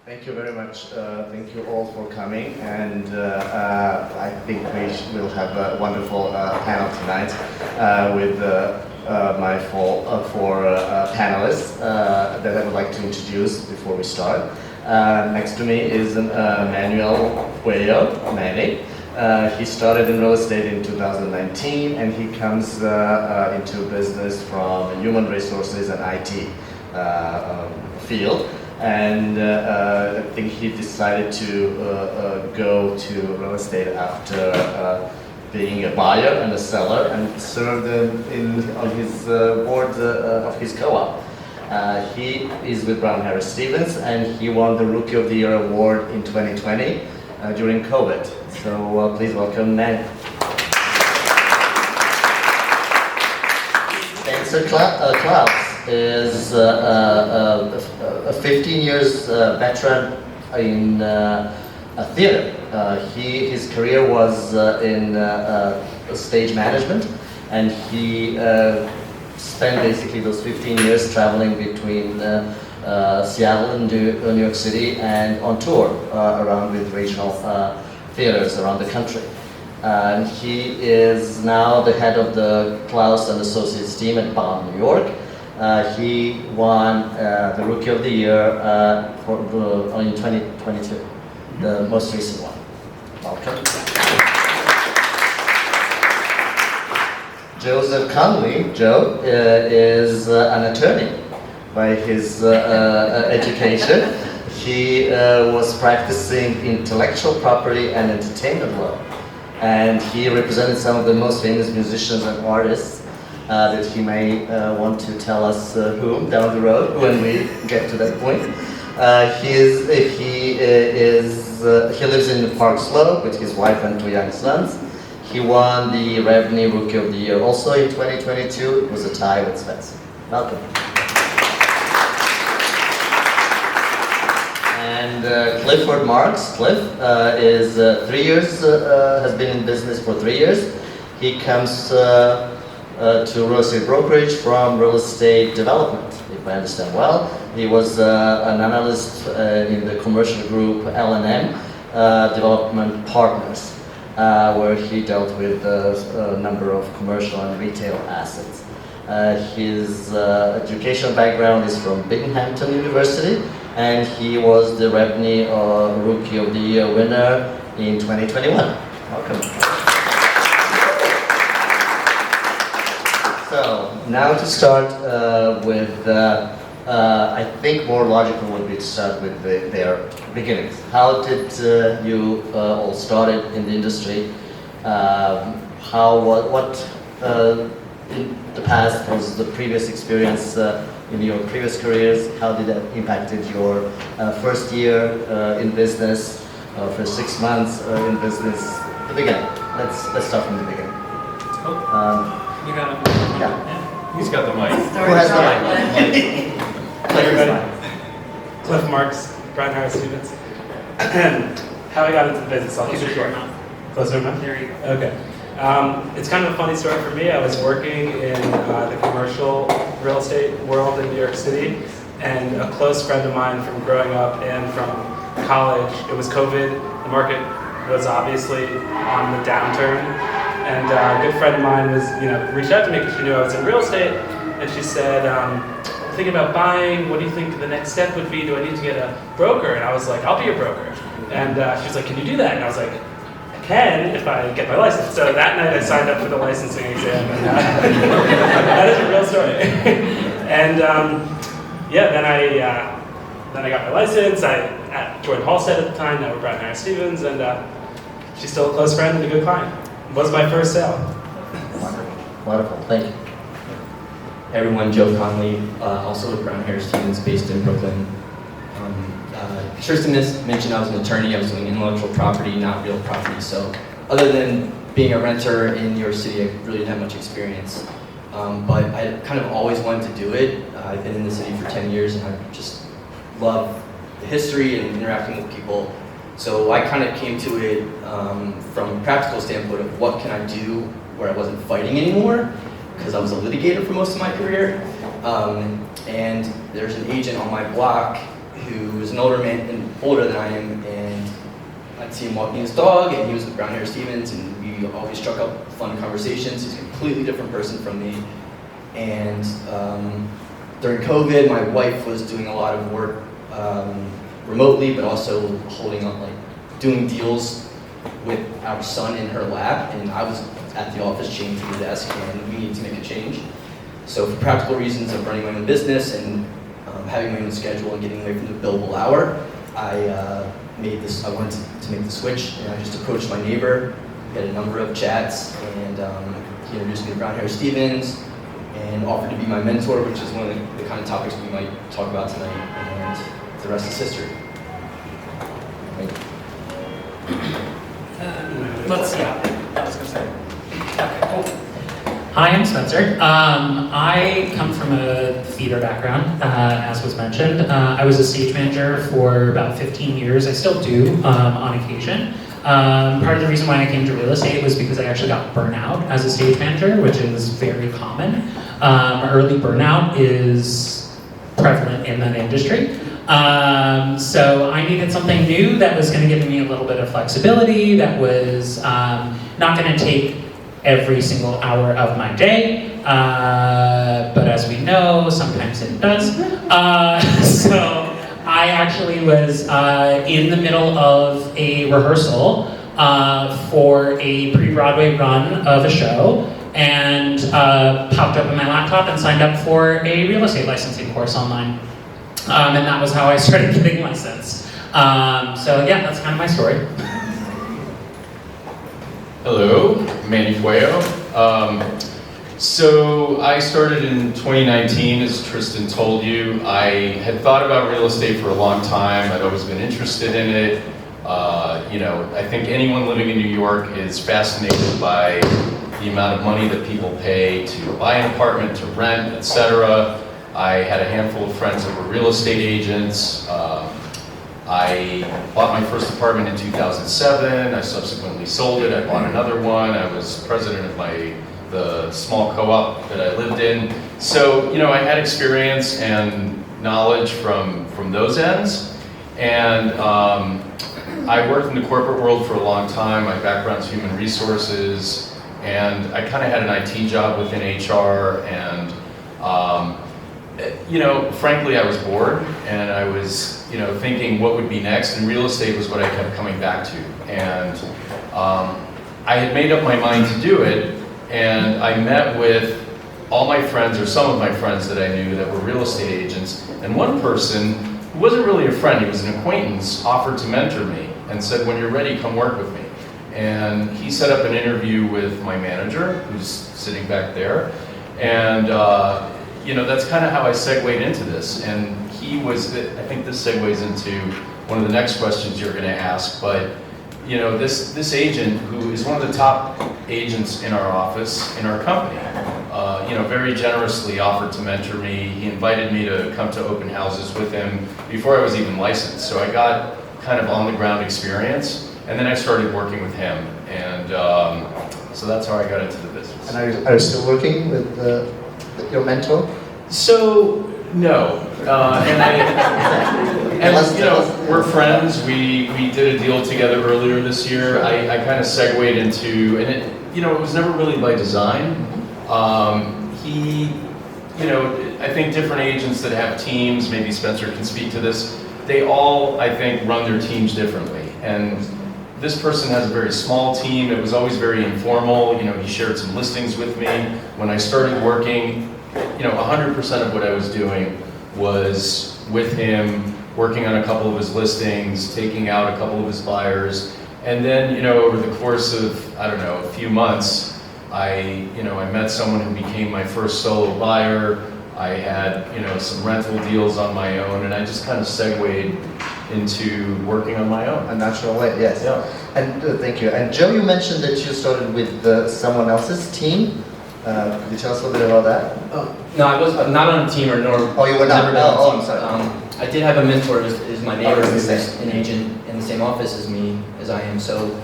Thank you very much. Thank you all for coming, and I think we will have a wonderful panel tonight with my four panelists that I would like to introduce before we start. Next to me is Manuel Cuello Manny. He started in real estate in 2019, and he comes into business from human resources and IT field. And I think he decided to go to real estate after being a buyer and a seller, and served on his board of his co-op. He is with Brown Harris Stevens, and he won the Rookie of the Year award in 2020 during COVID. So please welcome Ned. Spencer Klaus is a 15 years veteran in theater. His career was in stage management, and he spent basically those 15 years traveling between Seattle and New York City and on tour around with regional theaters around the country. He is now the head of the Klaus and Associates team at Bomb, New York. He won the Rookie of the Year in 2022, the most recent one. Welcome. Joseph Conley, Joe, is an attorney by his education. He was practicing intellectual property and entertainment law, and he represented some of the most famous musicians and artists that he may want to tell us whom down the road when we get to that point. He lives in Park Slope with his wife and two young sons. He won the Revenue Rookie of the Year also in 2022. It was a tie with Spencer. Welcome. And Clifford Marks. Cliff is 3 years, has been in business for 3 years. He comes to real estate brokerage from real estate development, if I understand well. He was an analyst in the commercial group L&M Development Partners, where he dealt with a number of commercial and retail assets. His educational background is from Binghamton University, and he was the Revenue Rookie of the Year winner in 2021. Welcome. So now to start with, I think more logical would be to start with their beginnings. How did you all started in the industry? What in the past was the previous experience in your previous careers? How did that impacted your first year in business, for 6 months in business? The beginning. Let's start from the beginning. You got it? Yeah. Who's got the mic? Who has the mic? Hi, everybody. Cliff Marks, Brown Harris Stevens. How I got into the business, I'll keep it short. Closer enough? There you go. Okay. It's kind of a funny story for me. I was working in the commercial real estate world in New York City, and a close friend of mine from growing up and from college, it was COVID. The market was obviously on the downturn. And a good friend of mine was, reached out to me because she knew I was in real estate, and she said, I'm thinking about buying, what do you think the next step would be? Do I need to get a broker? And I was like, I'll be your broker. And she was like, can you do that? And I was like, I can if I get my license. So that night I signed up for the licensing exam, and that is a real story. And then I got my license. I joined Halstead at the time, now we're Brown Harris Stevens, and she's still a close friend and a good client. Was my first sale. Wonderful. Thank you. Hey everyone, Joe Conley, also with Brown Harris Stevens, based in Brooklyn. Kirsten mentioned I was an attorney. I was doing intellectual property, not real property. So other than being a renter in New York City, I really didn't have much experience. But I kind of always wanted to do it. I've been in the city for 10 years, and I just love the history and interacting with people. So I kind of came to it from a practical standpoint of what can I do where I wasn't fighting anymore, because I was a litigator for most of my career. And there's an agent on my block who was an older man and older than I am, and I'd see him walking his dog, and he was with brown hair Stevens, and we always struck up fun conversations. He's a completely different person from me. And during COVID, my wife was doing a lot of work remotely, but also holding up, doing deals with our son in her lap, and I was at the office chained to the desk, and we needed to make a change. So for practical reasons of running my own business and having my own schedule and getting away from the billable hour, I wanted to make the switch, and I just approached my neighbor. We had a number of chats, and he introduced me to Brown Hair Stevens and offered to be my mentor, which is one of the kind of topics we might talk about tonight, and the rest is history. Thank you. Let's see. I was going to say. Okay, cool. Hi, I'm Spencer. I come from a theater background, as was mentioned. I was a stage manager for about 15 years. I still do on occasion. Part of the reason why I came to real estate was because I actually got burnout as a stage manager, which is very common. Early burnout is prevalent in that industry. So I needed something new that was going to give me a little bit of flexibility, that was not going to take every single hour of my day, but as we know, sometimes it does. So I actually was in the middle of a rehearsal for a pre-Broadway run of a show, and popped open my laptop and signed up for a real estate licensing course online. And that was how I started getting licensed. So yeah, that's kind of my story. Hello, Manny Fueo. So I started in 2019, as Tristan told you. I had thought about real estate for a long time. I'd always been interested in it. I think anyone living in New York is fascinated by the amount of money that people pay to buy an apartment, to rent, etc. I had a handful of friends that were real estate agents. I bought my first apartment in 2007. I subsequently sold it. I bought another one. I was president of the small co-op that I lived in. So, I had experience and knowledge from those ends. And I worked in the corporate world for a long time. My background's human resources. And I kind of had an IT job within HR. And, frankly, I was bored. And I was thinking what would be next, and real estate was what I kept coming back to. And I had made up my mind to do it, and I met with all my friends, or some of my friends that I knew that were real estate agents, and one person, who wasn't really a friend, he was an acquaintance, offered to mentor me, and said, when you're ready, come work with me. And he set up an interview with my manager, who's sitting back there, and that's kind of how I segued into this. And I think this segues into one of the next questions you're going to ask, but this agent, who is one of the top agents in our office, in our company, very generously offered to mentor me. He invited me to come to open houses with him before I was even licensed. So I got kind of on the ground experience, and then I started working with him, and so that's how I got into the business. And are you still working with your mentor? So, no. We're friends. We did a deal together earlier this year. I kind of segued into, and it was never really by design. I think different agents that have teams, maybe Spencer can speak to this, they all, I think, run their teams differently. And this person has a very small team. It was always very informal. He shared some listings with me. When I started working, 100% of what I was doing was with him, working on a couple of his listings, taking out a couple of his buyers. And then, over the course of, a few months, I met someone who became my first solo buyer. I had, some rental deals on my own, and I just kind of segued into working on my own. A natural way, yes. Yeah. And thank you. And Joe, you mentioned that you started with someone else's team. Could you tell us a little bit about that? No, I was not on a team, or nor. Oh, you were not? Never been on a team. I'm sorry. I did have a mentor, is my neighbor, Oh, who's it's the same. an agent in the same office as me, as I am. So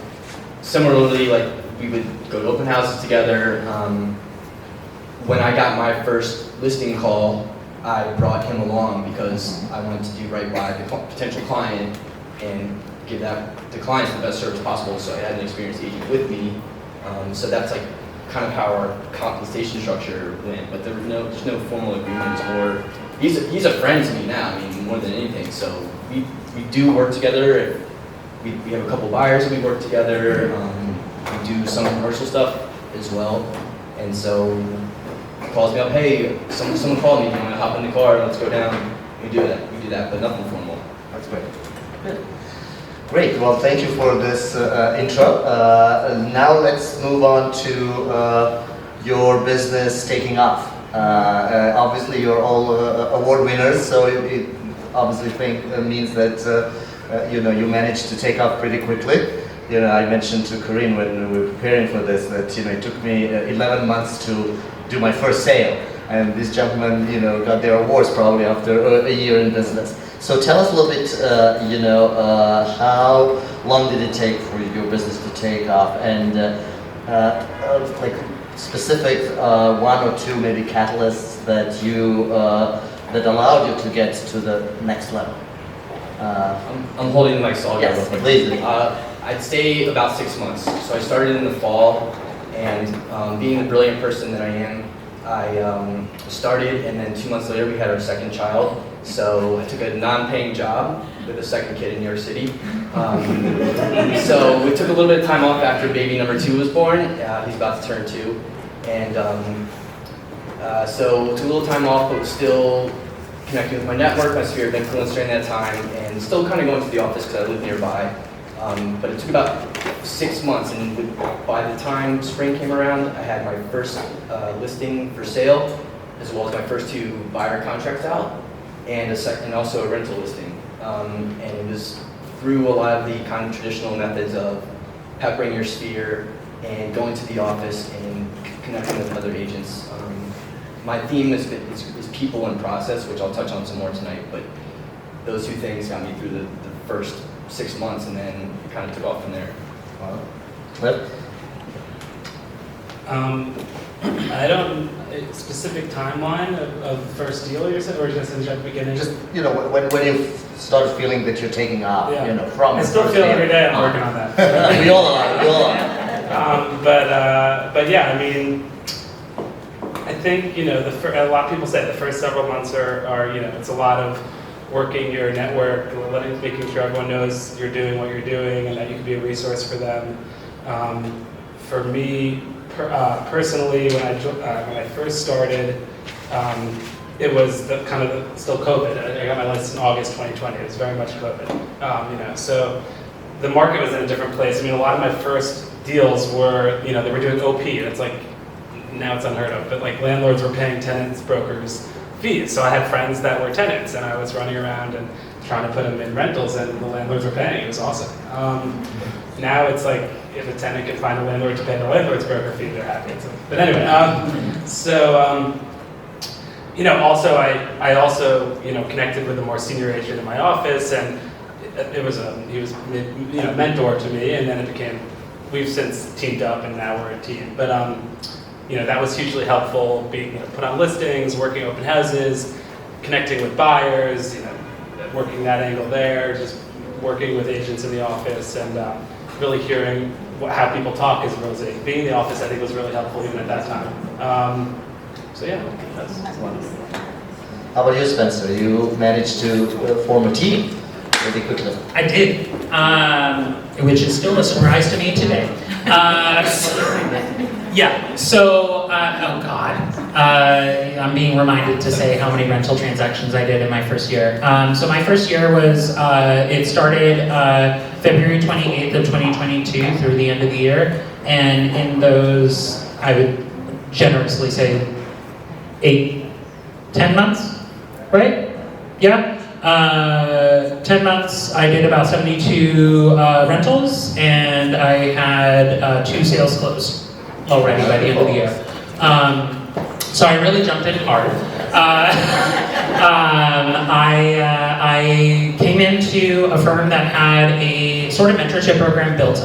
similarly, we would go to open houses together. When I got my first listing call, I brought him along because I wanted to do right by the potential client and give the clients the best service possible. So I had an experienced agent with me. So that's like kind of how our compensation structure went. But there's no formal agreement, or he's a friend to me now. I mean, more than anything. So we do work together. We have a couple buyers that we work together. We do some commercial stuff as well. And so he calls me up, hey, someone called me, you want to hop in the car, let's go down. We do that, but nothing formal. That's great. Good. Great. Well, thank you for this intro. Now let's move on to your business taking off. Obviously, you're all award winners, so it obviously means that you managed to take off pretty quickly. I mentioned to Corinne when we were preparing for this that it took me 11 months to do my first sale, and these gentlemen got their awards probably after a year in business. So tell us a little bit, how long did it take for your business to take off, and like specific one or two maybe catalysts that that allowed you to get to the next level. I'm holding the mic, so I'll go real Yes, quick. please. I'd say about 6 months. So I started in the fall, and being the brilliant person that I am, I started, and then 2 months later we had our second child. So I took a non-paying job with a second kid in New York City. So we took a little bit of time off after baby number 2 was born. He's about to turn 2. And so took a little time off, but was still connecting with my network, my sphere of influence during that time, and still kind of going to the office because I live nearby. But it took about 6 months, and by the time spring came around, I had my first listing for sale, as well as my first 2 buyer contracts out, and also a rental listing. And it was through a lot of the kind of traditional methods of peppering your sphere and going to the office and connecting with other agents. My theme is people and process, which I'll touch on some more tonight, but those 2 things got me through the first 6 months, and then it kind of took off from there. Cliff? I don't specific timeline of first deal you said, or just in the beginning. Just when you start feeling that you're taking off, Yeah. from. I still feel every day I'm working on that. We all are. But yeah, I mean, I think a lot of people say the first several months are it's a lot of working your network, making sure everyone knows you're doing what you're doing and that you can be a resource for them. For me personally, when I first started, it was still COVID. I got my license in August 2020. It was very much COVID. So the market was in a different place. I mean, a lot of my first deals were, they were doing OP, and it's like, now it's unheard of, but like landlords were paying tenants, brokers fees. So I had friends that were tenants, and I was running around and trying to put them in rentals, and the landlords were paying. It was awesome. Now it's like, if a tenant can find a landlord to pay the landlord's broker fee, they're happy. But anyway, also I also connected with a more senior agent in my office, and he was mentor to me, and then we've since teamed up, and now we're a team. But that was hugely helpful, being put on listings, working open houses, connecting with buyers, working that angle there, just working with agents in the office, and really hearing how people talk as real estate. Being in the office, I think, was really helpful even at that time. So yeah, that's wonderful. How about you, Spencer? You managed to form a team really quickly. I did, which is still a surprise to me today. Yeah, so, oh God, I'm being reminded to say how many rental transactions I did in my first year. So my first year was, it started February 28th of 2022 through the end of the year. And in those, I would generously say 10 months, right? Yeah. 10 months, I did about 72 rentals, and I had 2 sales closed already by the end of the year. So I really jumped in hard. I came into a firm that had a sort of mentorship program built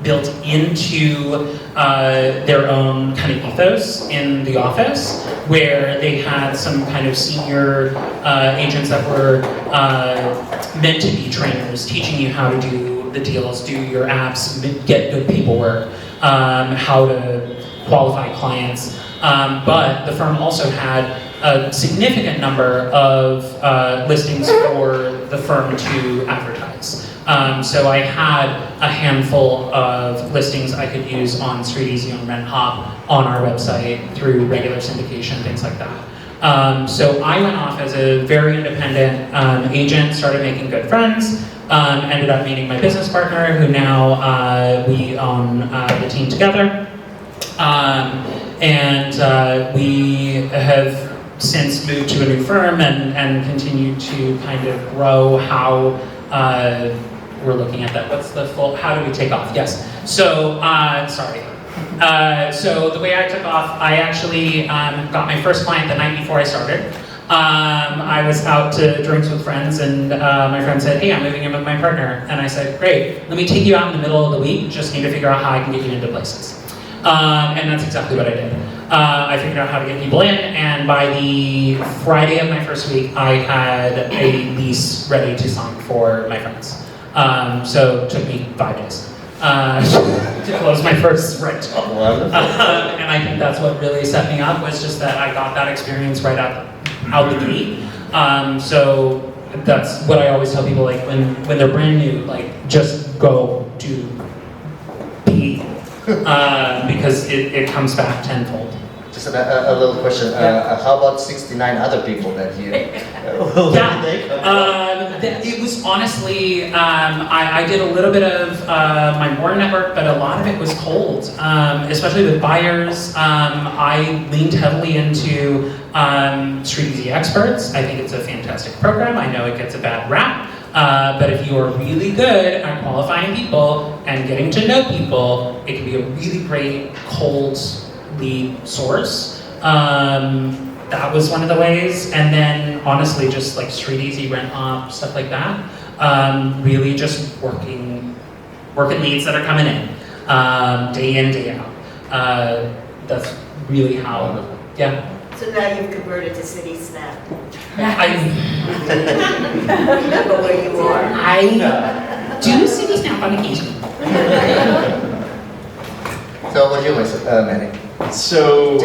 built into their own kind of ethos in the office, where they had some kind of senior agents that were meant to be trainers, teaching you how to do the deals, do your apps, get good paperwork, how to qualify clients. But the firm also had a significant number of listings for the firm to advertise. So I had a handful of listings I could use on StreetEasy, on RentHop, on our website, through regular syndication, things like that. So I went off as a very independent agent, started making good friends, ended up meeting my business partner, who now we own the team together. And we have since moved to a new firm and continued to kind of grow how we're looking at that. What's the full, how do we take off? Yes. So, sorry. So the way I took off, I actually got my first client the night before I started. I was out to drinks with friends, and my friend said, hey, I'm moving in with my partner. And I said, great, let me take you out in the middle of the week, just need to figure out how I can get you into places. And that's exactly what I did. I figured out how to get people in, and by the Friday of my first week, I had a lease ready to sign for my friends. So it took me 5 days to close my first rental. And I think that's what really set me up, was just that I got that experience right out the gate. So that's what I always tell people, like when they're brand new, like just go do be. Because it comes back tenfold. Just a little question. How about 69 other people that you will take? It was honestly, I did a little bit of my morning network, but a lot of it was cold, especially with buyers. I leaned heavily into StreetEasy Experts. I think it's a fantastic program. I know it gets a bad rap. But if you are really good at qualifying people and getting to know people, it can be a really great cold lead source. That was one of the ways. And then honestly, just like StreetEasy, RentHop, stuff like that. Really just working leads that are coming in, day in, day out. That's really how, yeah. So now you've converted to City Snap. Remember where you are. I do City Snap on occasion. So what do you Manny? So,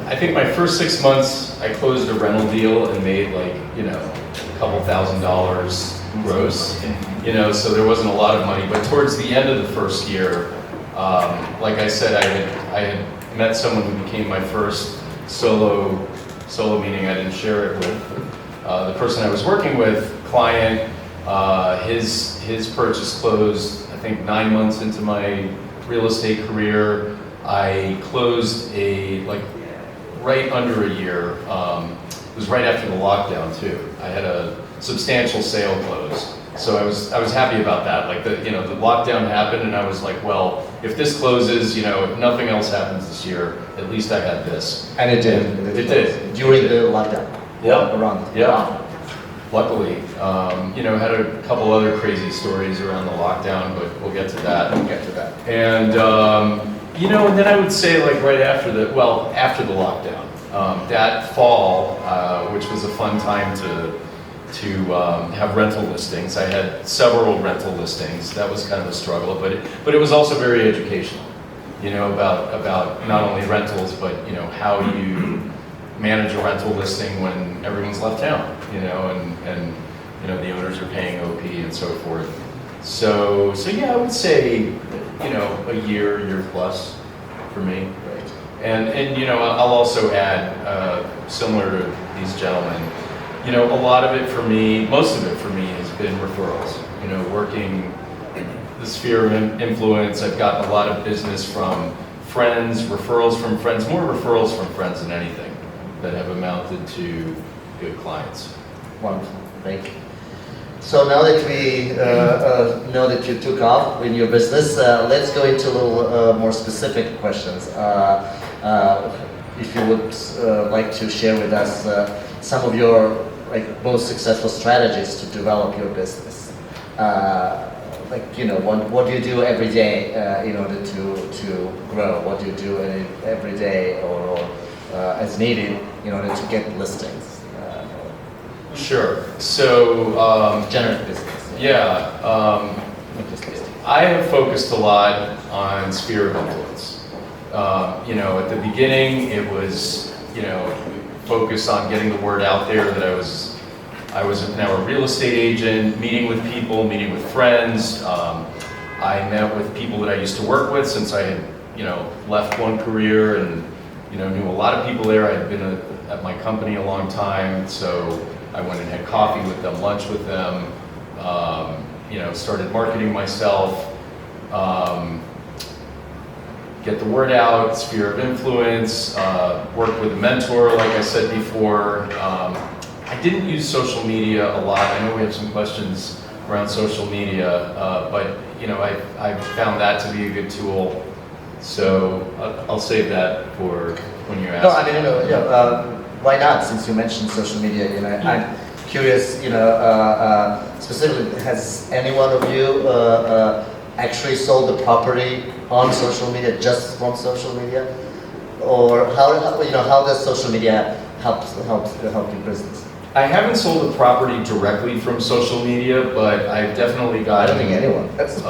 I think my first 6 months, I closed a rental deal and made like, a couple $1,000s gross, so there wasn't a lot of money. But towards the end of the first year, like I said, I had met someone who became my first solo meaning I didn't share it with. The person I was working with, client, his purchase closed, I think 9 months into my real estate career. I closed right under a year. It was right after the lockdown too. I had a substantial sale close. So I was happy about that. Like the lockdown happened and I was like, well, if this closes, if nothing else happens this year, at least I had this. And it did. It did. During the lockdown. Yeah. Around. Yeah. Luckily, had a couple other crazy stories around the lockdown, but we'll get to that. And, and then I would say right after after the lockdown, that fall, which was a fun time to have rental listings. I had several rental listings. That was kind of a struggle, but it was also very educational, about not only rentals, but, how you manage a rental listing when everyone's left town, and the owners are paying OP and so forth. So yeah, I would say, a year plus for me. Right. And I'll also add, similar to these gentlemen, a lot of it for me, most of it for me has been referrals. Working the sphere of influence, I've gotten a lot of business from friends, referrals from friends, more referrals from friends than anything, that have amounted to good clients. Wonderful, thank you. So now that we know that you took off in your business, let's go into a little more specific questions. If you would like to share with us some of your most successful strategies to develop your business. what do you do every day in order to grow? What do you do every day or as needed in order to get listings? Sure. So, General business. yeah, Not just listings. I have focused a lot on sphere of influence. At the beginning, it was, focused on getting the word out there that I was now a real estate agent, meeting with people, meeting with friends. I met with people that I used to work with since I had, left one career and, knew a lot of people there. I had been at my company a long time, so I went and had coffee with them, lunch with them, started marketing myself, get the word out, sphere of influence, work with a mentor, like I said before. I didn't use social media a lot. I know we have some questions around social media, but I found that to be a good tool. So I'll save that for when you're asking. No, why not? Since you mentioned social media, I'm curious. Specifically, has any one of you actually sold a property on social media, just from social media, or how does social media help your business? I haven't sold a property directly from social media, but I've definitely I gotten. don't think anyone. That's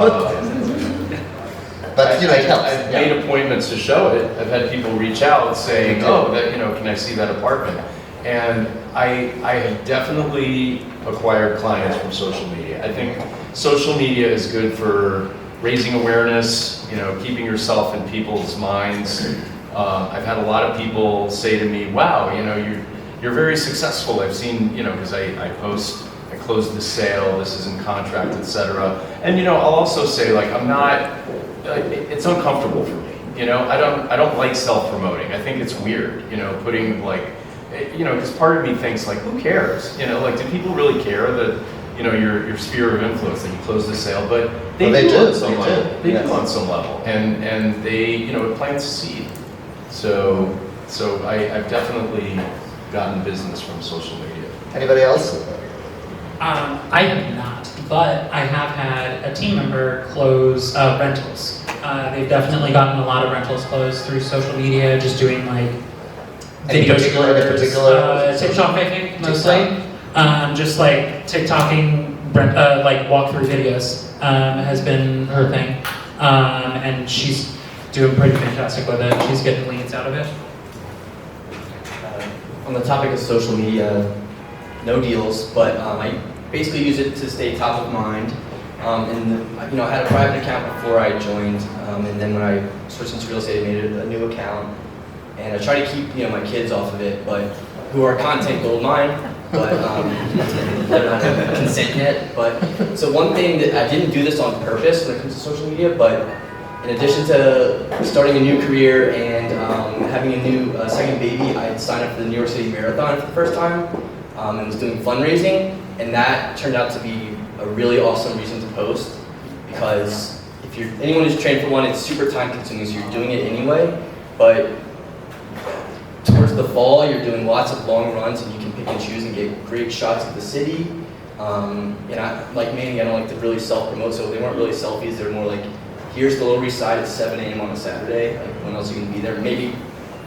But it helps. I've Yeah. made appointments to show it. I've had people reach out saying, "Oh, can I see that apartment?" And I have definitely acquired clients from social media. I think social media is good for raising awareness, keeping yourself in people's minds. I've had a lot of people say to me, "Wow, you're very successful." I've seen, because I post, I closed the sale, this is in contract, etc. And I'll also say, like, I'm not. It's uncomfortable for me. I don't like self-promoting. I think it's weird. Putting like, because part of me thinks like, who cares? Like, do people really care that your sphere of influence that you close the sale? But they do on some level. They do on some level, and they it plants a seed. So I've definitely gotten business from social media. Anybody else? I have not, but I have had a team member close rentals. They've definitely gotten a lot of rentals closed through social media, just doing like Any video particular- TikTok, I think, mostly. Just like TikToking, like walkthrough videos has been her thing. And she's doing pretty fantastic with it. She's getting leads out of it. On the topic of social media, no deals, but I basically use it to stay top of mind. I had a private account before I joined, and then when I switched into real estate, I made a new account. And I try to keep my kids off of it, but who are content gold mine, but they're not consent yet. But so one thing that I didn't do this on purpose when it comes to social media, but in addition to starting a new career and having a new second baby, I signed up for the New York City Marathon for the first time and was doing fundraising, and that turned out to be a really awesome reason to post, because if anyone who's trained for one, it's super time consuming, so you're doing it anyway, but towards the fall, you're doing lots of long runs and you can pick and choose and get great shots of the city. Like Manny, I don't like to really self-promote, so they weren't really selfies, they were more like, here's the Lower East Side at 7 a.m. on a Saturday, like when else are you gonna be there? Maybe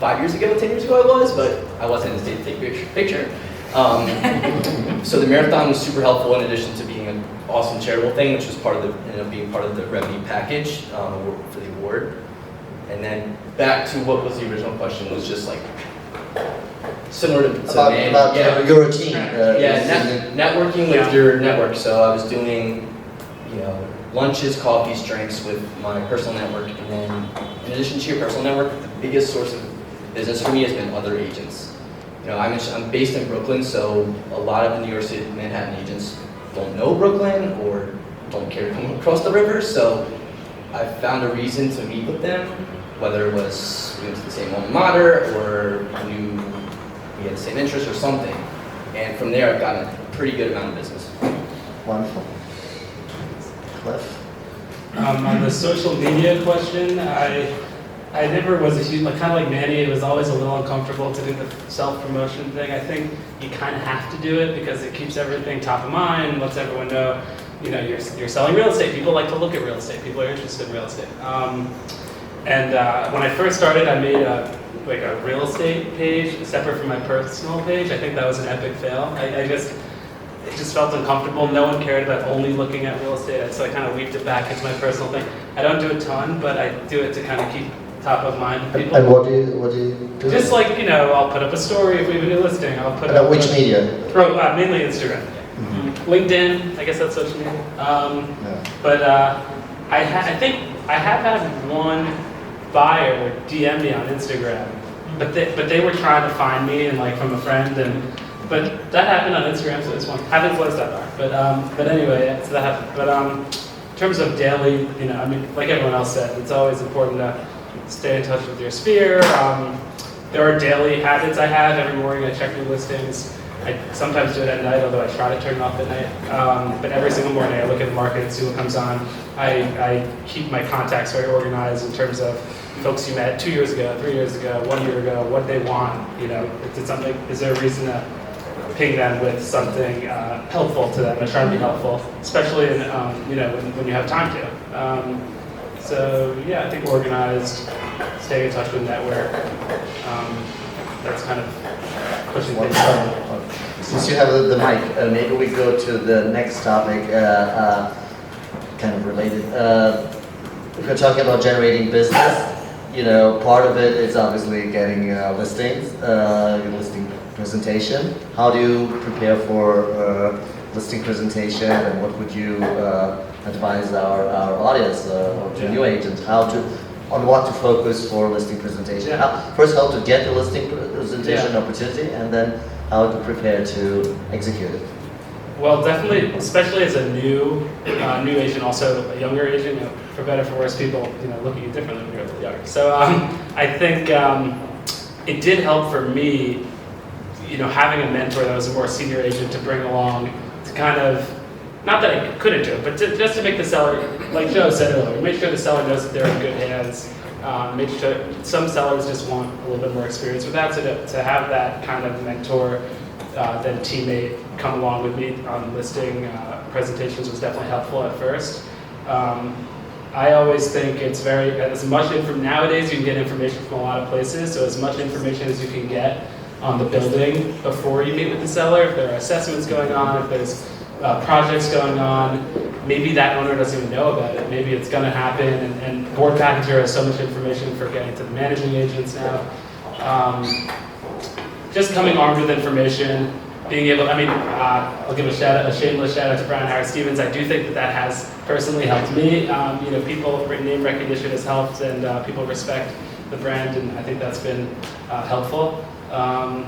5 years ago, 10 years ago I was, but I wasn't in the state to take a picture. So the marathon was super helpful in addition to being an awesome charitable thing, which was ended up being part of the revenue package for the award. And then back to what was the original question, was just like similar to about your routine. Networking with your network. So I was doing, lunches, coffees, drinks with my personal network, and then in addition to your personal network, the biggest source of business for me has been other agents. I mentioned I'm based in Brooklyn, so a lot of the New York City Manhattan agents don't know Brooklyn or don't care to come across the river, so I found a reason to meet with them, whether it was we went to the same alma mater or we had the same interest or something. And from there, I've gotten a pretty good amount of business. Wonderful. Cliff? On the social media question, I never was a huge, kind of like Manny, it was always a little uncomfortable to do the self-promotion thing. I think you kind of have to do it because it keeps everything top of mind, lets everyone know you're selling real estate. People like to look at real estate. People are interested in real estate. When I first started, I made a real estate page separate from my personal page. I think that was an epic fail. It just felt uncomfortable. No one cared about only looking at real estate, so I kind of weaved it back into my personal thing. I don't do a ton, but I do it to kind of keep top of mind with people. And what do you do? Just like, I'll put up a story if we have a new listing. I'll put up which media? Mainly Instagram. LinkedIn, I guess that's social media. But I think I have had one buyer DM me on Instagram, but they were trying to find me and from a friend, but that happened on Instagram, so it's one. Haven't closed that bar, but anyway, so that happened. But in terms of daily, like everyone else said, it's always important to stay in touch with your sphere. There are daily habits I have. Every morning I check new listings. I sometimes do it at night, although I try to turn it off at night. But every single morning I look at the market and see what comes on. I keep my contacts very organized in terms of folks you met 2 years ago, 3 years ago, 1 year ago, what they want. Is there a reason to ping them with something helpful to them? I try to be helpful, especially when you have time to. I think organized, staying in touch with network. That's kind of pushing things forward. Since you have the mic, maybe we go to the next topic, kind of related. If we're talking about generating business, part of it is obviously getting listings, listing presentation. How do you prepare for listing presentation, and what would you advise our audience or to new agents on what to focus for listing presentation? First, how to get the listing presentation opportunity, and then how to prepare to execute it. Well, definitely, especially as a new agent, also a younger agent, for better or for worse, people look at you differently when you're a little younger. So I think it did help for me, having a mentor that was a more senior agent to bring along to kind of, not that I couldn't do it, but just to make the seller, like Joe said earlier, make sure the seller knows that they're in good hands. Make sure some sellers just want a little bit more experience with that, so to have that kind of mentor, then teammate come along with me on listing presentations was definitely helpful at first. I always think it's nowadays you can get information from a lot of places, so as much information as you can get on the building before you meet with the seller. If there are assessments going on, if there's projects going on, maybe that owner doesn't even know about it. Maybe it's going to happen, and Board Packager has so much information for getting to the managing agents now. Just coming armed with information, being able, I'll give a shameless shout out to Brian Harris Stevens. I do think that has personally helped me. People, name recognition has helped, and people respect the brand, and I think that's been helpful. And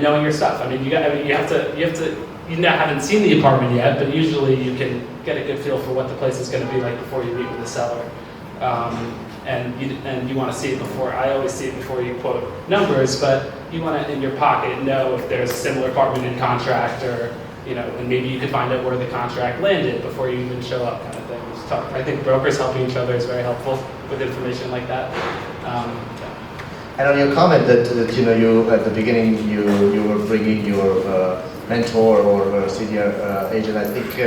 knowing your stuff. You haven't seen the apartment yet, but usually you can get a good feel for what the place is going to be like before you meet with the seller. And you want to see it before. I always see it before you quote numbers, but you want to, in your pocket, know if there's a similar apartment in contract, or and maybe you could find out where the contract landed before you even show up, kind of thing. I think brokers helping each other is very helpful with information like that. And on your comment that you at the beginning you were bringing your mentor or senior agent, I think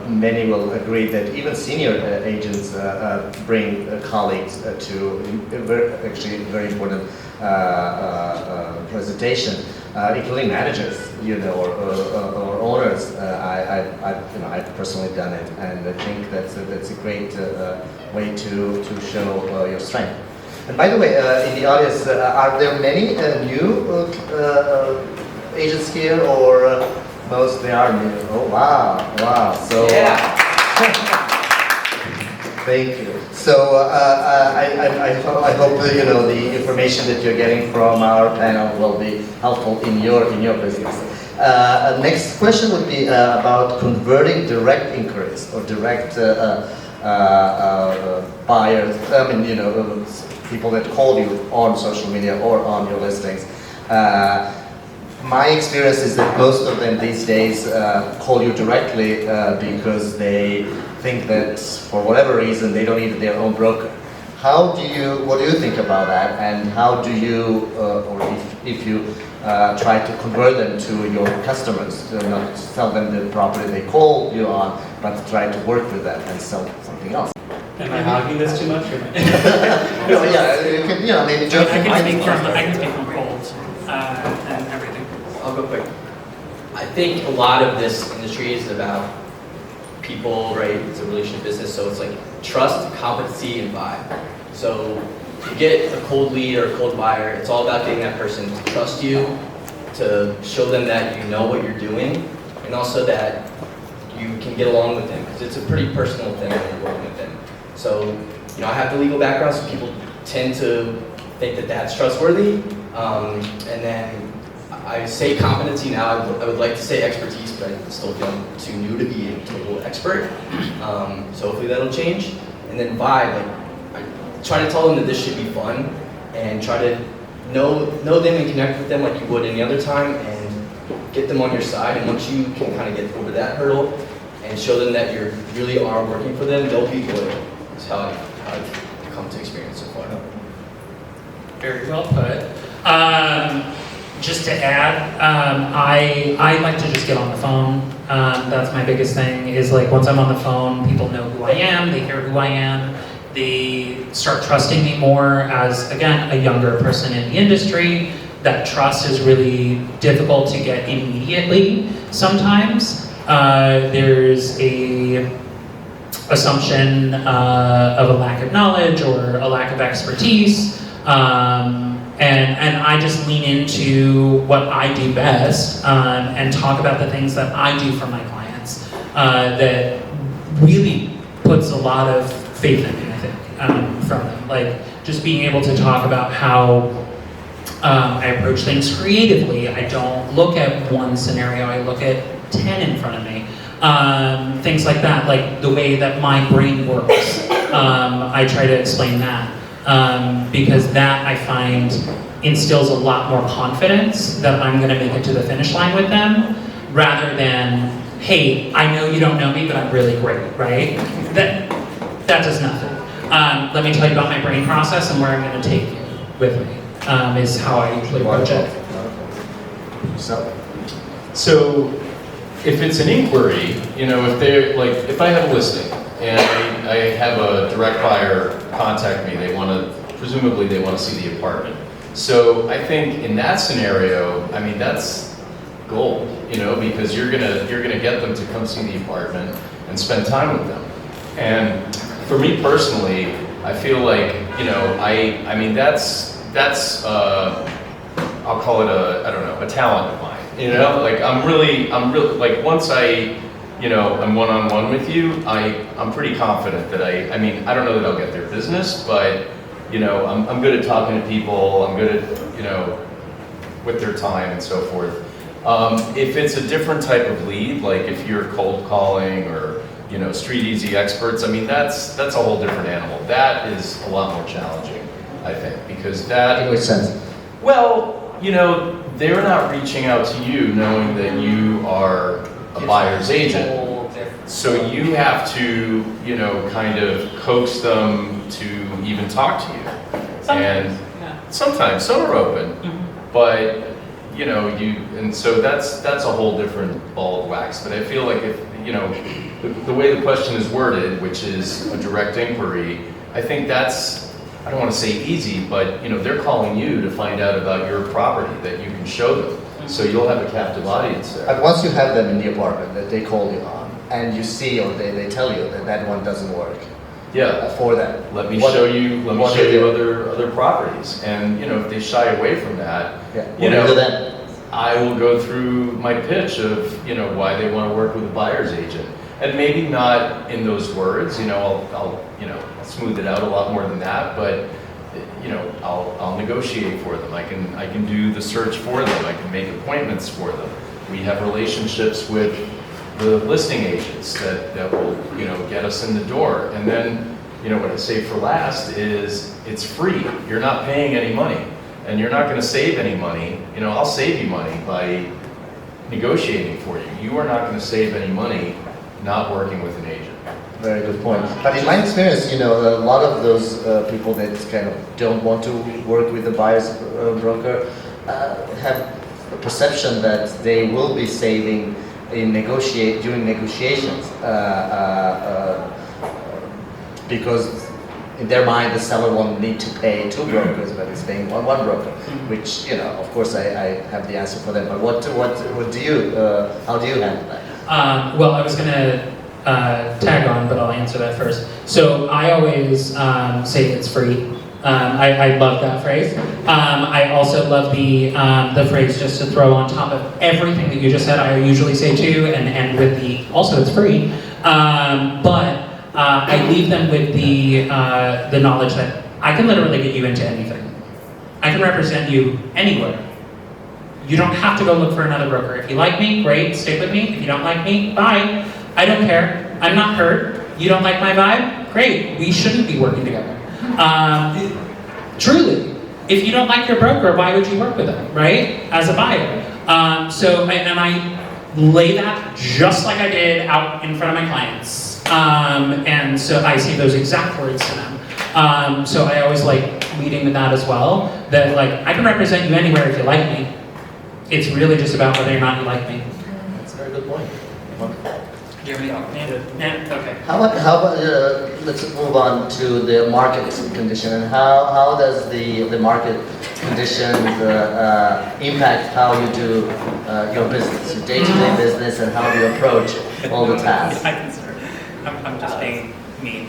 many will agree that even senior agents bring colleagues to actually very important presentation, including managers, or owners. I've personally done it, and I think that's a great way to show your strength. And by the way, in the audience, are there many new agents here, or most they are new? Oh wow! So thank you. So I hope the information that you're getting from our panel will be helpful in your business. Next question would be about converting direct inquiries or direct buyers. People that call you on social media or on your listings. My experience is that most of them these days call you directly because they think that for whatever reason they don't need their own broker. what do you think about that, and how do you, or if you try to convert them to your customers, to not sell them the property they call you on, but try to work with them and sell something else? Am I hogging this too much? Or No, yeah, you can, maybe just. I can speak from cold and everything. I'll go quick. I think a lot of this industry is about people, right? It's a relationship business, so it's like trust, competency, and vibe. So to get a cold lead or a cold buyer, it's all about getting that person to trust you, to show them that you know what you're doing, and also that you can get along with them, because it's a pretty personal thing when you're working with them. So, I have the legal background, so people tend to think that that's trustworthy, and then I say competency now. I would like to say expertise, but I still feel I'm too new to be a total expert. So hopefully that'll change. And then vibe, I try to tell them that this should be fun, and try to know them and connect with them like you would any other time, and get them on your side. And once you can kind of get over that hurdle and show them that you really are working for them, they'll be loyal. That's how I've come to experience so far. Very well put. Just to add, I like to just get on the phone. That's my biggest thing, is like once I'm on the phone, people know who I am, they hear who I am, they start trusting me more as, again, a younger person in the industry. That trust is really difficult to get immediately sometimes. There's a assumption of a lack of knowledge or a lack of expertise. And I just lean into what I do best, and talk about the things that I do for my clients, that really puts a lot of faith in me, I think, from them. Like, just being able to talk about how I approach things creatively. I don't look at one scenario, I look at 10 in front of me. Things like that, like the way that my brain works. I try to explain that. Because that, I find, instills a lot more confidence that I'm going to make it to the finish line with them, rather than, hey, I know you don't know me, but I'm really great, right? That does nothing. Let me tell you about my brain process and where I'm going to take you with me, is how I usually approach it. So, if it's an inquiry, if they're like, if I have a listing and I have a direct buyer contact me, presumably they want to see the apartment. So I think in that scenario, that's gold, because you're gonna get them to come see the apartment and spend time with them. And for me personally, I feel like, that's I'll call it a talent of mine. Like I'm really like, once I'm one-on-one with you, I'm pretty confident that I don't know that I'll get their business, but I'm good at talking to people, I'm good at, with their time and so forth. If it's a different type of lead, like if you're cold calling or, street easy experts, that's a whole different animal. That is a lot more challenging, I think, because that... In which sense? Well, they're not reaching out to you knowing that you are a buyer's agent. So you have to, kind of coax them to even talk to you. Sometimes some are open, but and so that's a whole different ball of wax. But I feel like if the way the question is worded, which is a direct inquiry, I think that's, I don't want to say easy, but they're calling you to find out about your property that you can show them. So you'll have a captive audience there. And once you have them in the apartment that they call you on, and you see, or they tell you that one doesn't work. Yeah. For them. Let me show you other properties. And if they shy away from that, I will go through my pitch of why they want to work with a buyer's agent. And maybe not in those words, I'll smooth it out a lot more than that, but I'll negotiate for them. I can do the search for them. I can make appointments for them. We have relationships with the listing agents that will get us in the door. And then what I say for last is it's free. You're not paying any money, and you're not going to save any money. I'll save you money by negotiating for you. You are not going to save any money not working with an agent. Very good point. But in my experience, a lot of those people that kind of don't want to work with the buyer's broker have a perception that they will be saving during negotiations because in their mind the seller won't need to pay two brokers, but it's paying one broker. Which of course I have the answer for them. But what do you how do you handle that? Well, I was going to tag on, but I'll answer that first. So I always say it's free. I love that phrase. I also love the phrase just to throw on top of everything that you just said. I usually say too, and end with the also it's free. But I leave them with the knowledge that I can literally get you into anything. I can represent you anywhere. You don't have to go look for another broker. If you like me, great, stick with me. If you don't like me, bye. I don't care. I'm not hurt. You don't like my vibe? Great. We shouldn't be working together. Truly. If you don't like your broker, why would you work with them, right? As a buyer. I lay that just like I did out in front of my clients. And so I say those exact words to them. So I always like leading with that as well. That I can represent you anywhere if you like me. It's really just about whether or not you like me. That's a very good point. Do you have any? Okay. How about let's move on to the market condition and how does the market conditions impact how you do your business, your day-to-day business, and how you approach all the tasks? I can start. I'm just being mean.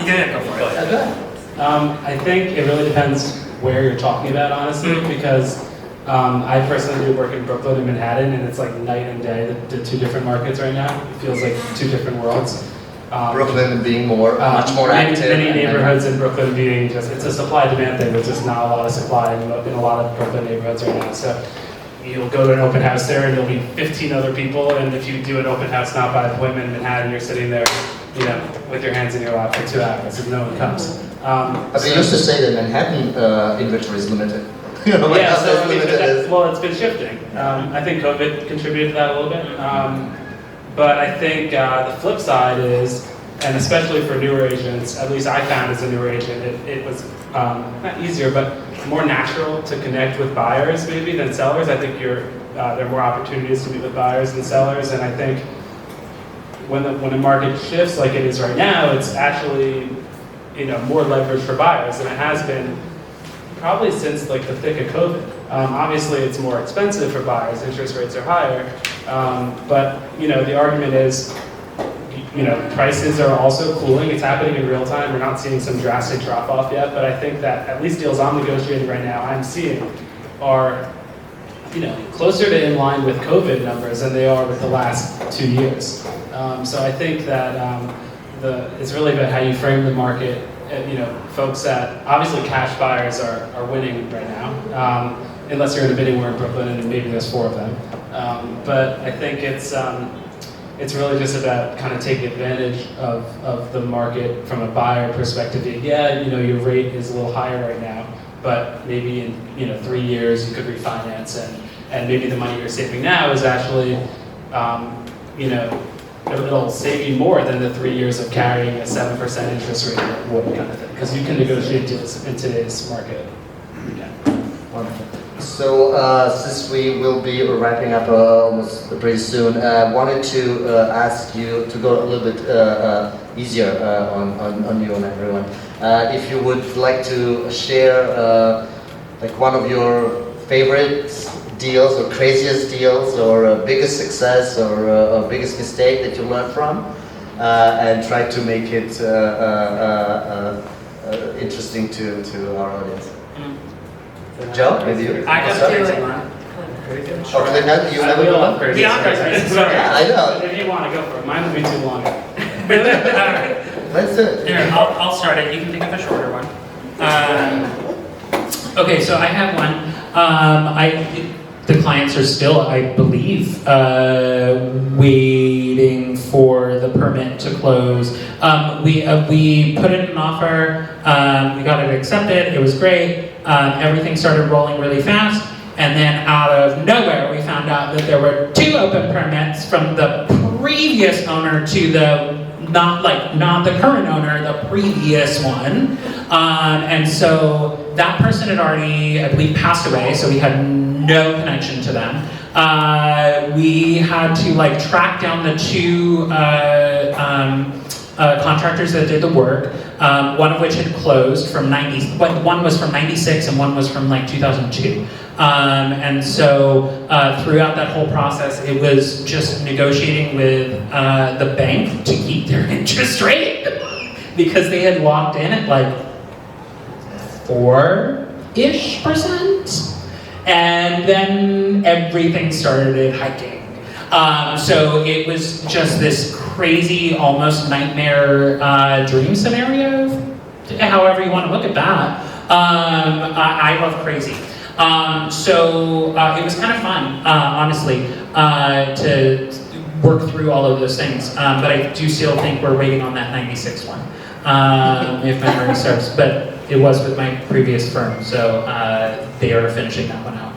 Yeah, go for it. Go ahead. I think it really depends where you're talking about, honestly, because I personally do work in Brooklyn and Manhattan, and it's like night and day, the two different markets right now. It feels like two different worlds. Brooklyn being much more active. Many neighborhoods in Brooklyn being it's a supply-demand thing. There's just not a lot of supply in a lot of Brooklyn neighborhoods right now. So you'll go to an open house there, and there'll be 15 other people, and if you do an open house not by appointment in Manhattan, you're sitting there, with your hands in your lap for 2 hours, and no one comes. They used to say that Manhattan inventory is limited. Yeah, so it's been shifting. I think COVID contributed to that a little bit. But I think the flip side is, and especially for newer agents, at least I found as a newer agent, it was not easier, but more natural to connect with buyers maybe than sellers. I think there are more opportunities to meet with buyers than sellers, and I think when the market shifts like it is right now, it's actually more leverage for buyers than it has been probably since the thick of COVID. Obviously, it's more expensive for buyers. Interest rates are higher, but the argument is, prices are also cooling. It's happening in real time. We're not seeing some drastic drop off yet, but I think that at least deals I'm negotiating right now, I'm seeing are closer to in line with COVID numbers than they are with the last 2 years. So I think that it's really about how you frame the market. Folks that obviously cash buyers are winning right now, unless you're in a bidding war in Brooklyn, and maybe there's 4 of them. But I think it's really just about kind of taking advantage of the market from a buyer perspective. Yeah, your rate is a little higher right now, but maybe in 3 years you could refinance, and maybe the money you're saving now is actually it'll save you more than the 3 years of carrying a 7% interest rate would, kind of thing, because you can negotiate deals in today's market. Wonderful. So since we will be wrapping up almost pretty soon, I wanted to ask you to go a little bit easier on you and everyone. If you would like to share one of your favorite deals or craziest deals or biggest success or biggest mistake that you learned from, and try to make it interesting to our audience. Joe, maybe you? I got start? to Oh, Clint, you have a good one? Crazy Yeah, stories. sorry. Yeah, I know. If you want to go for it, mine will be too long. Let's do it. Here, I'll start it. You can think of a shorter one. Okay, so I have one. The clients are still, I believe, waiting for the permit to close. We put in an offer. We got it accepted. It was great. Everything started rolling really fast. And then out of nowhere, we found out that there were 2 open permits from the previous owner to the not the current owner, the previous one. And so that person had already, I believe, passed away, so we had no connection to them. We had to like track down the two contractors that did the work, one of which had closed from one was from 96 and one was from like 2002. And so throughout that whole process, it was just negotiating with the bank to keep their interest rate because they had locked in at like 4-ish%. And then everything started hiking. So it was just this crazy, almost nightmare dream scenario, however you want to look at that. I love crazy. So it was kind of fun, honestly, to work through all of those things. But I do still think we're waiting on that 96 one, if memory serves. But it was with my previous firm, so they are finishing that one out.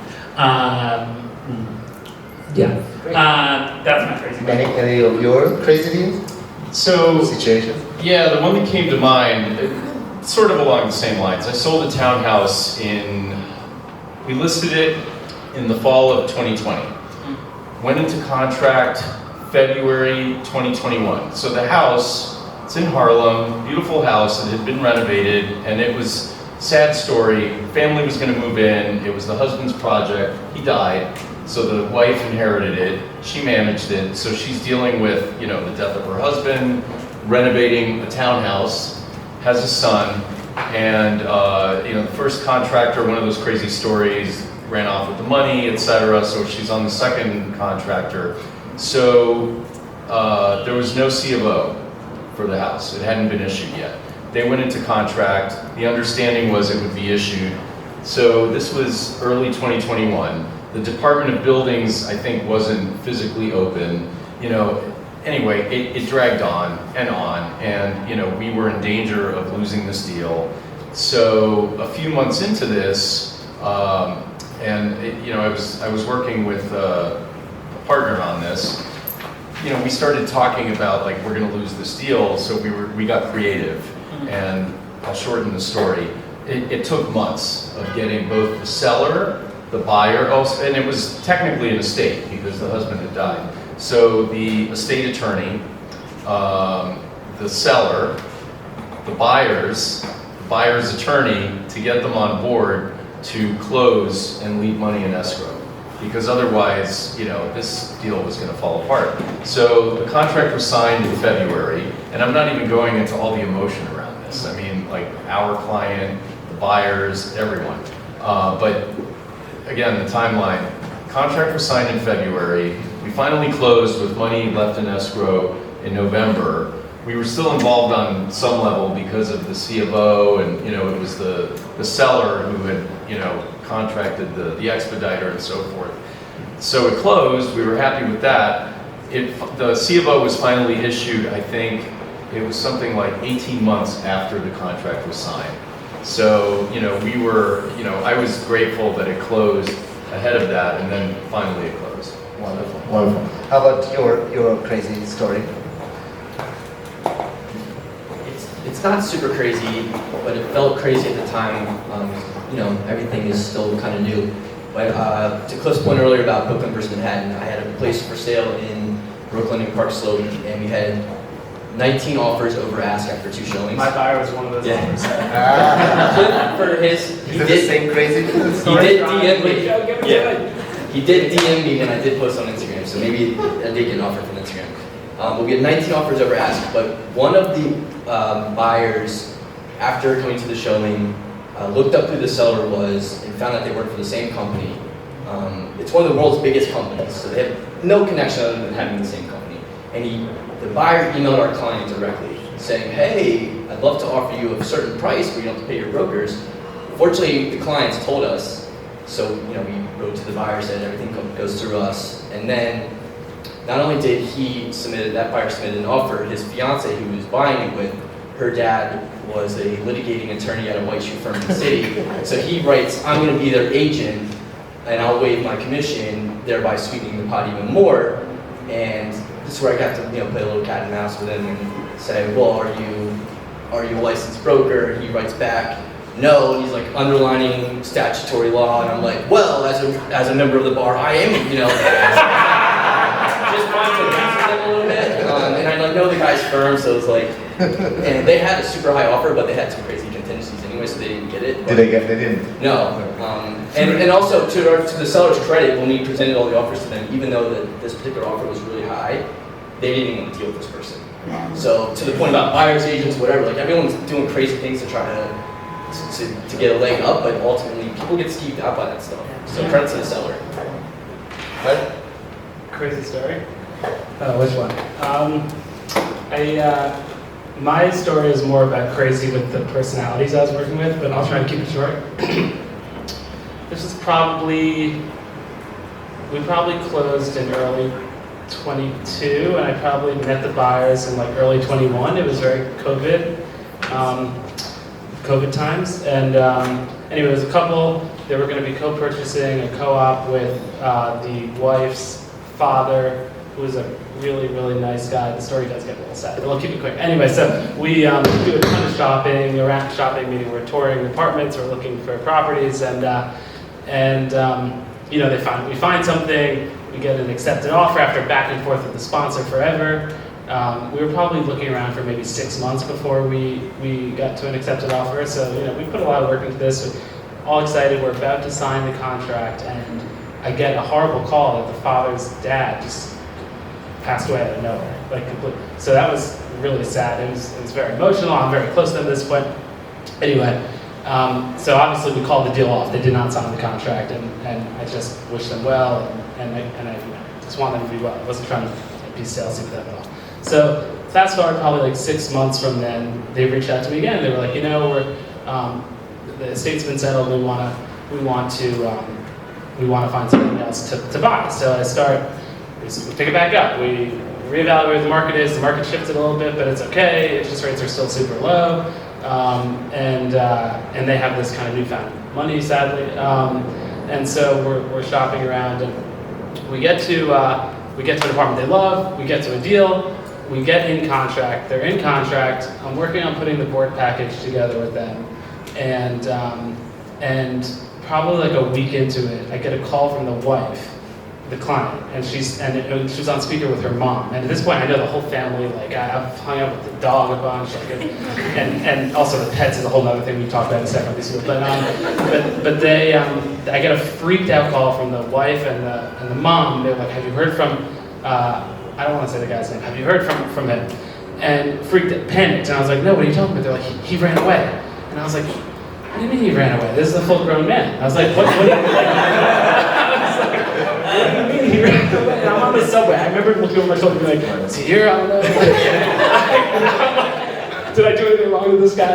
That's my crazy one. Any of your crazy deals? So, Situations? yeah, the one that came to mind, sort of along the same lines. I sold a townhouse we listed it in the fall of 2020. Went into contract February 2021. So the house, it's in Harlem, beautiful house, it had been renovated, and it was, sad story, family was gonna move in, it was the husband's project, he died, so the wife inherited it, she managed it, so she's dealing with, the death of her husband, renovating a townhouse, has a son, and the first contractor, one of those crazy stories, ran off with the money, etc. So she's on the second contractor. So there was no C of O for the house. It hadn't been issued yet. They went into contract. The understanding was it would be issued. So this was early 2021. The Department of Buildings, I think, wasn't physically open. Anyway, it dragged on, and we were in danger of losing this deal. So a few months into this, I was working with a partner on this. We started talking about like we're going to lose this deal, so we got creative, and I'll shorten the story. It took months of getting both the seller, the buyer, and it was technically an estate because the husband had died. So the estate attorney, the seller, the buyer's attorney, to get them on board to close and leave money in escrow. Because otherwise, this deal was going to fall apart. So the contract was signed in February, and I'm not even going into all the emotion around this. I mean, like our client, the buyers, everyone. But again, the timeline, contract was signed in February. We finally closed with money left in escrow in November. We were still involved on some level because of the C of O, and it was the seller who had contracted the expediter and so forth. So it closed. We were happy with that. The C of O was finally issued. I think it was something like 18 months after the contract was signed. So we were I was grateful that it closed ahead of that, and then finally it closed. Wonderful, wonderful. How about your crazy story? It's not super crazy, but it felt crazy at the time. Everything is still kind of new. But to Cliff's point earlier about Brooklyn versus Manhattan, I had a place for sale in Brooklyn and Park Slope, and we had 19 offers over ask after 2 showings. My buyer was one of those offers. Cliff, for his, Is it the same crazy story? He did DM me. Yeah. He did DM me, and I did post on Instagram, so maybe I did get an offer from Instagram. But we had 19 offers over ask, but one of the buyers, after coming to the showing, looked up who the seller was and found out they worked for the same company. It's one of the world's biggest companies, so they have no connection other than having the same company. And the buyer emailed our client directly saying, hey, I'd love to offer you a certain price, but you don't have to pay your brokers. Fortunately, the clients told us, so we wrote to the buyer, said everything goes through us. And then not only did that buyer submitted an offer, his fiance who was buying it with, her dad was a litigating attorney at a white shoe firm in the city. So he writes, I'm going to be their agent, and I'll waive my commission, thereby sweetening the pot even more. And this is where I got to play a little cat and mouse with him and say, well, are you a licensed broker? He writes back, no, and he's like underlining statutory law, and I'm like, well, as a member of the bar, I am, you know, just wanted to mess with them a little bit, and I know the guy's firm, so it's like, and they had a super high offer, but they had some crazy contingencies anyway, so they didn't get it. Did they get? They didn't. No, and also to the seller's credit, when we presented all the offers to them, even though this particular offer was really high, they didn't even want to deal with this person. So to the point about buyer's agents, whatever, like everyone's doing crazy things to try to get a leg up, but ultimately people get skeeved out by that stuff. So credit to the seller. What? Crazy story? Which one? My story is more about crazy with the personalities I was working with, but I'll try to keep it short. This is we probably closed in early 22, and I probably met the buyers in like early 21. It was very COVID times, and anyway, it was a couple. They were going to be co-purchasing a co-op with the wife's father, who was a really, really nice guy. The story does get a little sad, but I'll keep it quick. Anyway, so we do a ton of shopping, around shopping, meaning we're touring apartments, we're looking for properties, and you know, we find something, we get an accepted offer after back and forth with the sponsor forever. We were probably looking around for maybe 6 months before we got to an accepted offer. So, you know, we put a lot of work into this. We're all excited. We're about to sign the contract, and I get a horrible call that the father's dad just passed away out of nowhere, like completely. So that was really sad. It was very emotional. I'm very close to them at this point. Anyway, so obviously we called the deal off. They did not sign the contract, and I just wish them well, and I just want them to be well. I wasn't trying to be salesy with them at all. So fast forward probably like 6 months from then, they reached out to me again. They were like, you know, the estate's been settled. We want to find something else to buy. So we pick it back up. We reevaluate where the market is. The market shifted a little bit, but it's okay. Interest rates are still super low, and they have this kind of newfound money, sadly. And so we're shopping around, and we get to an apartment they love. We get to a deal. We get in contract. They're in contract. I'm working on putting the board package together with them, and probably like a week into it, I get a call from the wife, the client, and she was on speaker with her mom. And at this point, I know the whole family. Like I've hung out with the dog a bunch, like, and also the pets is a whole other thing we talked about in a second. But they, I get a freaked out call from the wife and the mom. They're like, "Have you heard from?" I don't want to say the guy's name. Have you heard from him? And panicked, and I was like, "No, what are you talking about?" They're like, "He ran away," and I was like, "What do you mean he ran away? This is a full-grown man." I was like, "What do you mean?" What do you mean he ran away? And I'm on the subway. I remember looking over my shoulder and being like, "Is he here?" I don't know. Did I do anything wrong with this guy?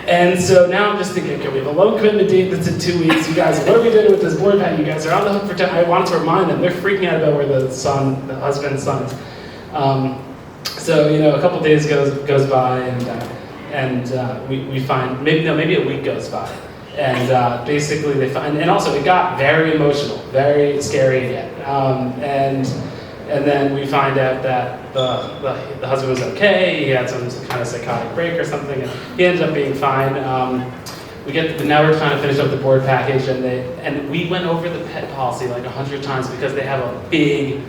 And so now I'm just thinking, okay, we have a low commitment date that's in 2 weeks. You guys, what are we doing with this board pack? You guys are on the hook for 10. I wanted to remind them. They're freaking out about where the husband's son is. So, you know, a couple days goes by, and we find, maybe a week goes by. And basically they find, and also it got very emotional, very scary again. And then we find out that the husband was okay. He had some kind of psychotic break or something, and he ended up being fine. Now we're trying to finish up the board package, and we went over the pet policy like 100 times because they have a big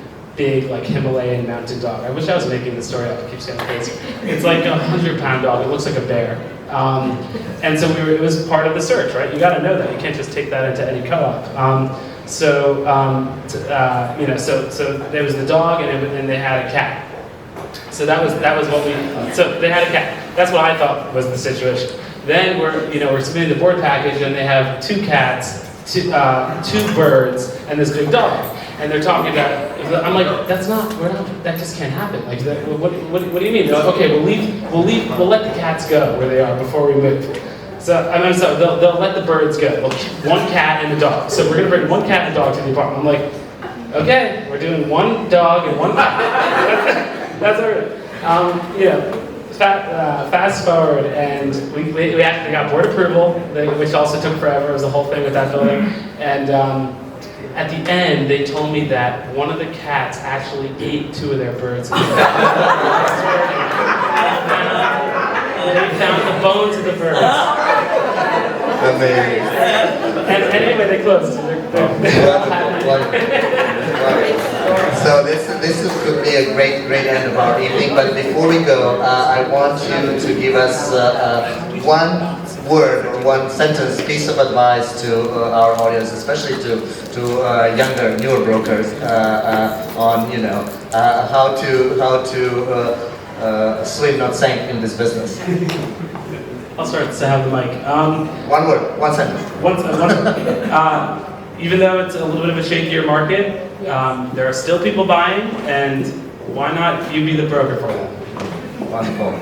like Himalayan mountain dog. I wish I was making this story up. It keeps getting crazy. It's like a 100-pound dog. It looks like a bear. And so it was part of the search, right? You got to know that. You can't just take that into any co-op. So there was the dog, and they had a cat. So that was what we. So they had a cat. That's what I thought was the situation. Then we're submitting the board package, and they have 2 cats, 2 birds, and this big dog. And they're talking about. I'm like, that just can't happen. Like, what do you mean? They're like, okay, we'll let the cats go where they are before we move. So they'll let the birds go. We'll keep 1 cat and a dog. So we're gonna bring 1 cat and a dog to the apartment. I'm like, okay, we're doing 1 dog and 1 cat. That's our, fast forward, and we actually got board approval, which also took forever. It was a whole thing with that building, and at the end, they told me that one of the cats actually ate two of their birds. They found the bones of the birds. Amazing. And anyway, they closed. So this could be a great end of our evening. But before we go, I want you to give us one word or one sentence, piece of advice to our audience, especially to younger, newer brokers, on how to swim, not sink in this business. I'll start to have the mic. One word, one sentence. Even though it's a little bit of a shakier market, there are still people buying, and why not you be the broker for them? Wonderful.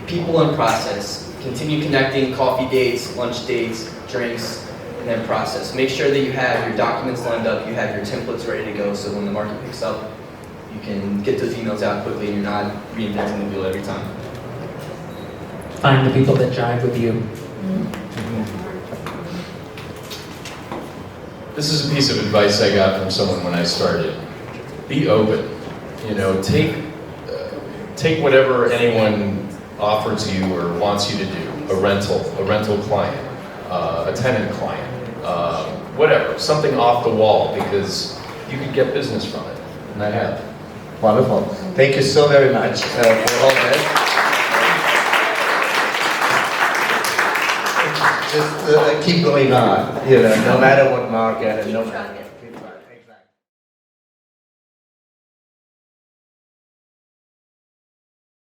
People and process. Continue connecting, coffee dates, lunch dates, drinks, and then process. Make sure that you have your documents lined up, you have your templates ready to go, so when the market picks up, you can get those emails out quickly and you're not reinventing the wheel every time. Find the people that jive with you. This is a piece of advice I got from someone when I started. Be open. Take whatever anyone offers you or wants you to do. A rental client, a tenant client, whatever, something off the wall, because you could get business from it, and I have. Wonderful. Thank you so very much for all this. Just keep going on, no matter what market and no matter.